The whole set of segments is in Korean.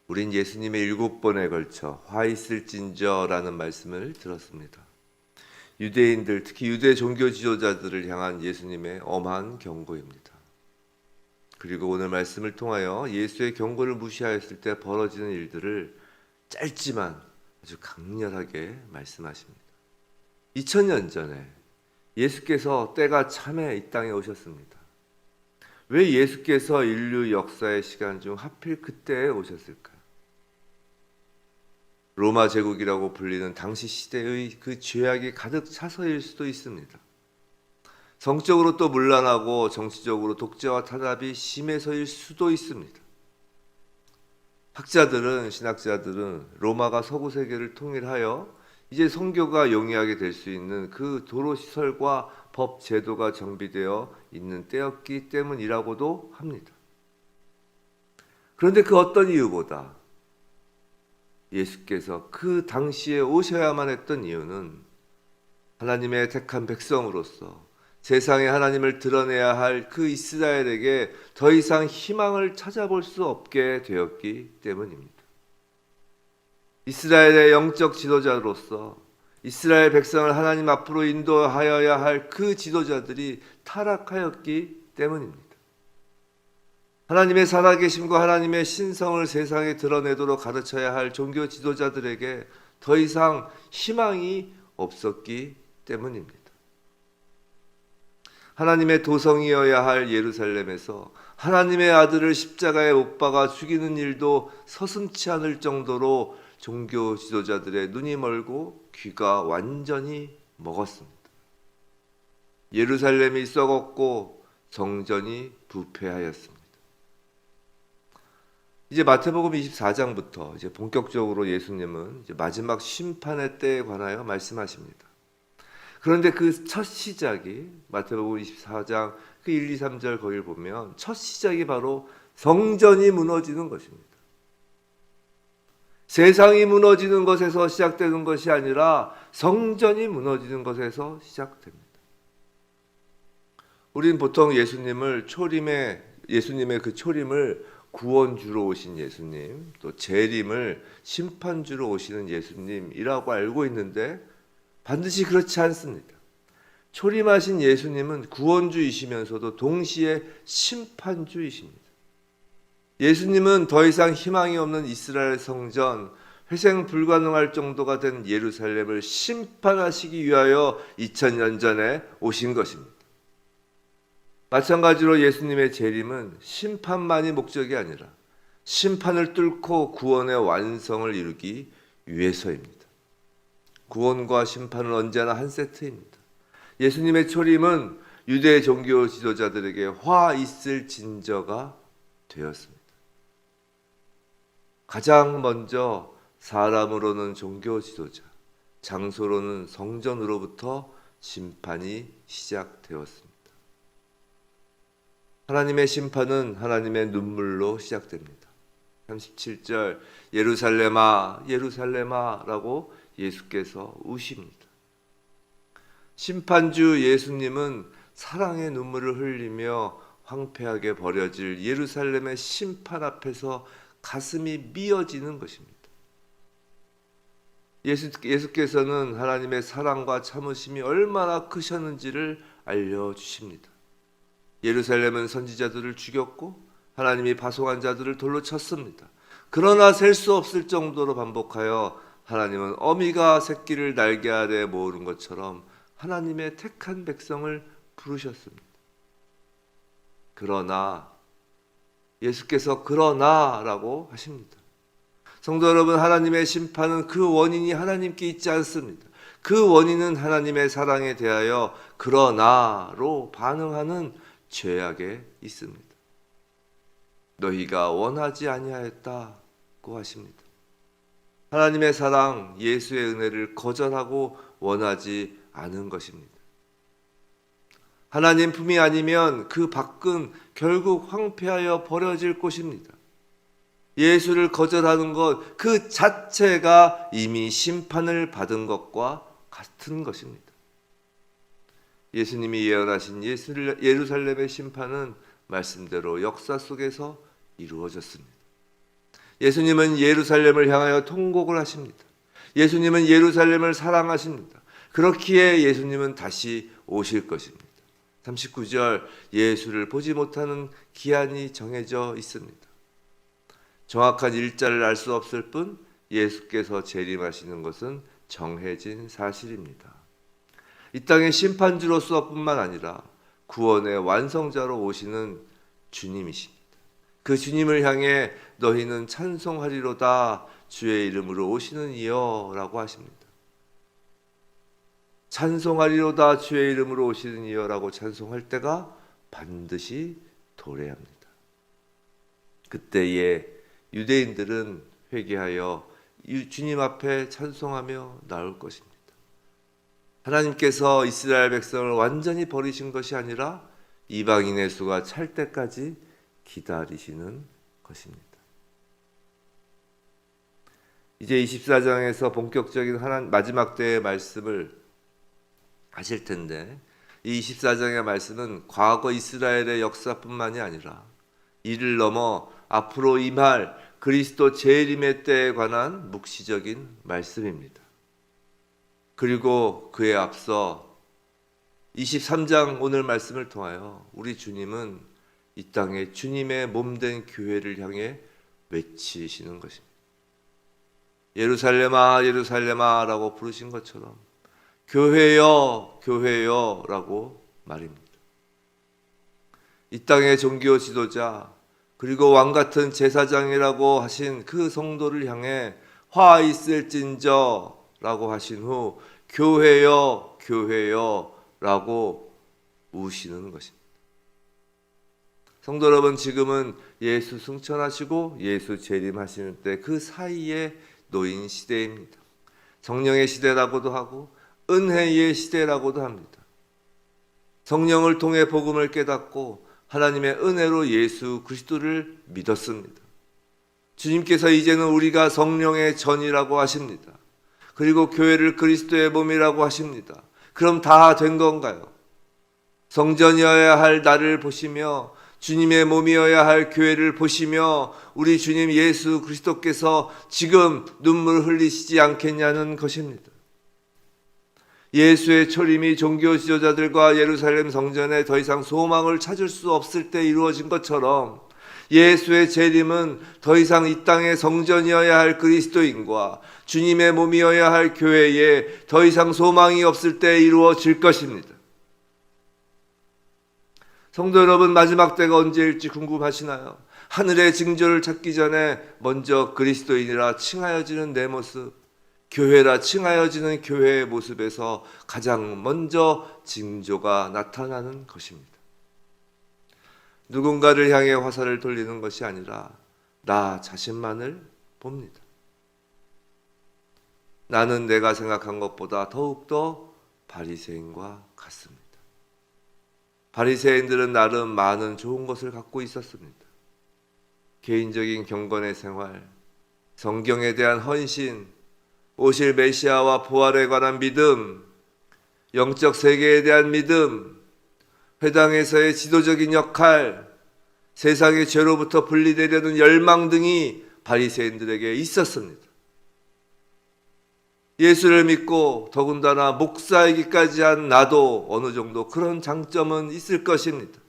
우린 예수님의 7번에 걸쳐 화 있을진저라는 말씀을 들었습니다. 유대인들, 특히 유대 종교 지도자들을 향한 예수님의 엄한 경고입니다. 그리고 오늘 말씀을 통하여 예수의 경고를 무시하였을 때 벌어지는 일들을 짧지만 아주 강렬하게 말씀하십니다. 2000년 전에 예수께서 때가 참에 이 땅에 오셨습니다. 왜 예수께서 인류 역사의 시간 중 하필 그때에 오셨을까요? 로마 제국이라고 불리는 당시 시대의 그 죄악이 가득 차서일 수도 있습니다. 성적으로 또 문란하고 정치적으로 독재와 탄압이 심해서일 수도 있습니다. 학자들은, 신학자들은 로마가 서구 세계를 통일하여 이제 선교가 용이하게 될 수 있는 그 도로 시설과 법 제도가 정비되어 있는 때였기 때문이라고도 합니다. 그런데 그 어떤 이유보다 예수께서 그 당시에 오셔야만 했던 이유는 하나님의 택한 백성으로서 세상에 하나님을 드러내야 할 그 이스라엘에게 더 이상 희망을 찾아볼 수 없게 되었기 때문입니다. 이스라엘의 영적 지도자로서 이스라엘 백성을 하나님 앞으로 인도하여야 할 그 지도자들이 타락하였기 때문입니다. 하나님의 살아계심과 하나님의 신성을 세상에 드러내도록 가르쳐야 할 종교 지도자들에게 더 이상 희망이 없었기 때문입니다. 하나님의 도성이어야 할 예루살렘에서 하나님의 아들을 십자가에 못 박아 죽이는 일도 서슴지 않을 정도로 종교 지도자들의 눈이 멀고 귀가 완전히 먹었습니다. 예루살렘이 썩었고 성전이 부패하였습니다. 이제 마태복음 24장부터 이제 본격적으로 예수님은 이제 마지막 심판의 때에 관하여 말씀하십니다. 그런데 그 첫 시작이 마태복음 24장 그 1, 2, 3절 거기를 보면 첫 시작이 바로 성전이 무너지는 것입니다. 세상이 무너지는 것에서 시작되는 것이 아니라 성전이 무너지는 것에서 시작됩니다. 우린 보통 예수님의 그 초림을 구원주로 오신 예수님, 또 재림을 심판주로 오시는 예수님이라고 알고 있는데 반드시 그렇지 않습니다. 초림하신 예수님은 구원주이시면서도 동시에 심판주이십니다. 예수님은 더 이상 희망이 없는 이스라엘 성전, 회생 불가능할 정도가 된 예루살렘을 심판하시기 위하여 2000년 전에 오신 것입니다. 마찬가지로 예수님의 재림은 심판만이 목적이 아니라 심판을 뚫고 구원의 완성을 이루기 위해서입니다. 구원과 심판은 언제나 한 세트입니다. 예수님의 초림은 유대 종교 지도자들에게 화 있을 진저가 되었습니다. 가장 먼저 사람으로는 종교 지도자, 장소로는 성전으로부터 심판이 시작되었습니다. 하나님의 심판은 하나님의 눈물로 시작됩니다. 37절 예루살렘아 예루살렘아 라고 예수께서 우십니다. 심판주 예수님은 사랑의 눈물을 흘리며 황폐하게 버려질 예루살렘의 심판 앞에서 가슴이 미어지는 것입니다. 예수께서는 하나님의 사랑과 참으심이 얼마나 크셨는지를 알려주십니다. 예루살렘은 선지자들을 죽였고 하나님이 파송한 자들을 돌로 쳤습니다. 그러나 셀 수 없을 정도로 반복하여 하나님은 어미가 새끼를 날개 아래 모으는 것처럼 하나님의 택한 백성을 부르셨습니다. 그러나 예수께서 그러나라고 하십니다. 성도 여러분, 하나님의 심판은 그 원인이 하나님께 있지 않습니다. 그 원인은 하나님의 사랑에 대하여 그러나로 반응하는 죄악에 있습니다. 너희가 원하지 아니하였다고 하십니다. 하나님의 사랑, 예수의 은혜를 거절하고 원하지 않은 것입니다. 하나님 품이 아니면 그 밖은 결국 황폐하여 버려질 곳입니다. 예수를 거절하는 것 그 자체가 이미 심판을 받은 것과 같은 것입니다. 예수님이 예언하신 예루살렘의 심판은 말씀대로 역사 속에서 이루어졌습니다. 예수님은 예루살렘을 향하여 통곡을 하십니다. 예수님은 예루살렘을 사랑하십니다. 그렇기에 예수님은 다시 오실 것입니다. 39절, 예수를 보지 못하는 기한이 정해져 있습니다. 정확한 일자를 알 수 없을 뿐 예수께서 재림하시는 것은 정해진 사실입니다. 이 땅의 심판주로서뿐만 아니라 구원의 완성자로 오시는 주님이십니다. 그 주님을 향해 너희는 찬송하리로다 주의 이름으로 오시는 이여 라고 하십니다. 찬송하리로다 주의 이름으로 오시는 이여라고 찬송할 때가 반드시 도래합니다. 그때에 유대인들은 회개하여 주님 앞에 찬송하며 나올 것입니다. 하나님께서 이스라엘 백성을 완전히 버리신 것이 아니라 이방인의 수가 찰 때까지 기다리시는 것입니다. 이제 24장에서 본격적인 마지막 때의 말씀을 하실 텐데, 이 24장의 말씀은 과거 이스라엘의 역사뿐만이 아니라 이를 넘어 앞으로 임할 그리스도 재림의 때에 관한 묵시적인 말씀입니다. 그리고 그에 앞서 23장 오늘 말씀을 통하여 우리 주님은 이 땅에 주님의 몸된 교회를 향해 외치시는 것입니다. 예루살렘아 예루살렘아 라고 부르신 것처럼 교회여 교회여 라고 말입니다. 이 땅의 종교 지도자 그리고 왕같은 제사장이라고 하신 그 성도를 향해 화 있을진저 라고 하신 후 교회여 교회여 라고 우시는 것입니다. 성도 여러분, 지금은 예수 승천하시고 예수 재림하시는 때 그 사이에 놓인 시대입니다. 성령의 시대라고도 하고 은혜의 시대라고도 합니다. 성령을 통해 복음을 깨닫고 하나님의 은혜로 예수 그리스도를 믿었습니다. 주님께서 이제는 우리가 성령의 전이라고 하십니다. 그리고 교회를 그리스도의 몸이라고 하십니다. 그럼 다 된 건가요? 성전이어야 할 나를 보시며 주님의 몸이어야 할 교회를 보시며 우리 주님 예수 그리스도께서 지금 눈물 흘리시지 않겠냐는 것입니다. 예수의 초림이 종교 지도자들과 예루살렘 성전에 더 이상 소망을 찾을 수 없을 때 이루어진 것처럼 예수의 재림은 더 이상 이 땅의 성전이어야 할 그리스도인과 주님의 몸이어야 할 교회에 더 이상 소망이 없을 때 이루어질 것입니다. 성도 여러분, 마지막 때가 언제일지 궁금하시나요? 하늘의 징조를 찾기 전에 먼저 그리스도인이라 칭하여지는 내 모습, 교회라 칭하여지는 교회의 모습에서 가장 먼저 징조가 나타나는 것입니다. 누군가를 향해 화살을 돌리는 것이 아니라 나 자신만을 봅니다. 나는 내가 생각한 것보다 더욱더 바리새인과 같습니다. 바리새인들은 나름 많은 좋은 것을 갖고 있었습니다. 개인적인 경건의 생활, 성경에 대한 헌신, 오실 메시아와 부활에 관한 믿음, 영적 세계에 대한 믿음, 회당에서의 지도적인 역할, 세상의 죄로부터 분리되려는 열망 등이 바리새인들에게 있었습니다. 예수를 믿고 더군다나 목사이기까지 한 나도 어느 정도 그런 장점은 있을 것입니다.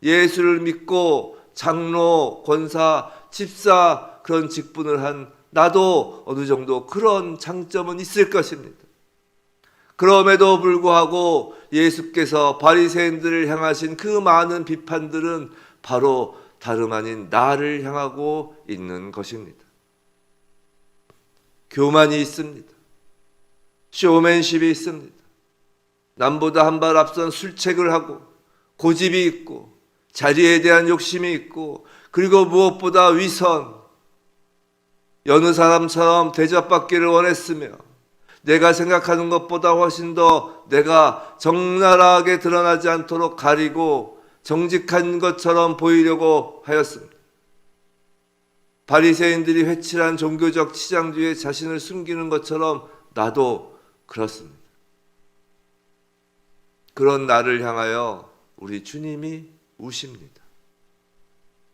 예수를 믿고 장로, 권사, 집사 그런 직분을 한 나도 어느 정도 그런 장점은 있을 것입니다. 그럼에도 불구하고 예수께서 바리새인들을 향하신 그 많은 비판들은 바로 다름 아닌 나를 향하고 있는 것입니다. 교만이 있습니다. 쇼맨십이 있습니다. 남보다 한 발 앞선 술책을 하고 고집이 있고 자리에 대한 욕심이 있고 그리고 무엇보다 위선, 여느 사람처럼 대접받기를 원했으며 내가 생각하는 것보다 훨씬 더 내가 적나라하게 드러나지 않도록 가리고 정직한 것처럼 보이려고 하였습니다. 바리새인들이 회칠한 종교적 치장 뒤에 자신을 숨기는 것처럼 나도 그렇습니다. 그런 나를 향하여 우리 주님이 우십니다.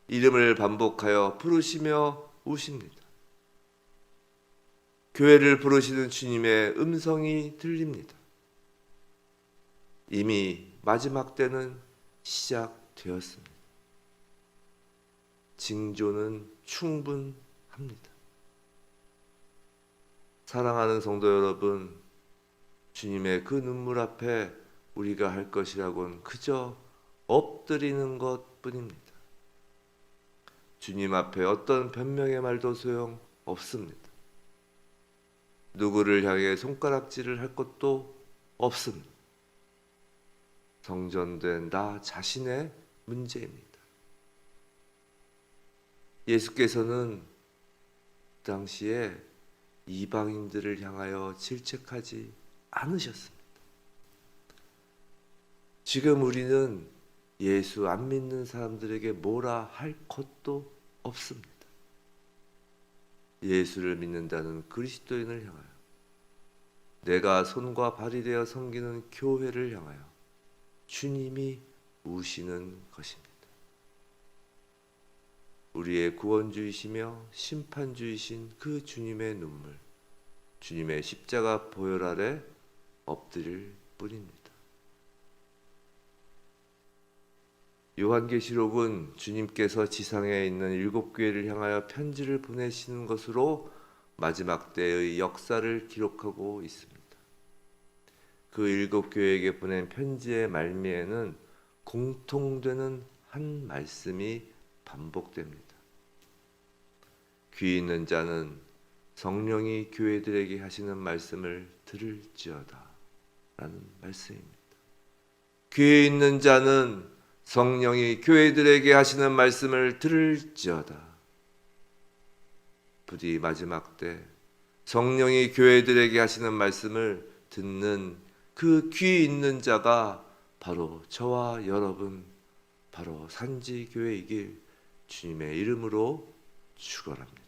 이름을 반복하여 부르시며 우십니다. 교회를 부르시는 주님의 음성이 들립니다. 이미 마지막 때는 시작되었습니다. 징조는 충분합니다. 사랑하는 성도 여러분, 주님의 그 눈물 앞에 우리가 할 것이라고는 그저 엎드리는 것뿐입니다. 주님 앞에 어떤 변명의 말도 소용 없습니다. 누구를 향해 손가락질을 할 것도 없습니다. 성전된 나 자신의 문제입니다. 예수께서는 당시에 이방인들을 향하여 질책하지 않으셨습니다. 지금 우리는 예수 안 믿는 사람들에게 뭐라 할 것도 없습니다. 예수를 믿는다는 그리스도인을 향하여, 내가 손과 발이 되어 섬기는 교회를 향하여 주님이 우시는 것입니다. 우리의 구원주이시며 심판주이신 그 주님의 눈물, 주님의 십자가 보혈 아래 엎드릴 뿐입니다. 요한계시록은 주님께서 지상에 있는 7교회를 향하여 편지를 보내시는 것으로 마지막 때의 역사를 기록하고 있습니다. 그 7교회에게 보낸 편지의 말미에는 공통되는 한 말씀이 반복됩니다. 귀 있는 자는 성령이 교회들에게 하시는 말씀을 들을지어다 라는 말씀입니다. 귀 있는 자는 성령이 교회들에게 하시는 말씀을 들을지어다. 부디 마지막 때 성령이 교회들에게 하시는 말씀을 듣는 그 귀 있는 자가 바로 저와 여러분, 바로 산지교회이길 주님의 이름으로 축원합니다.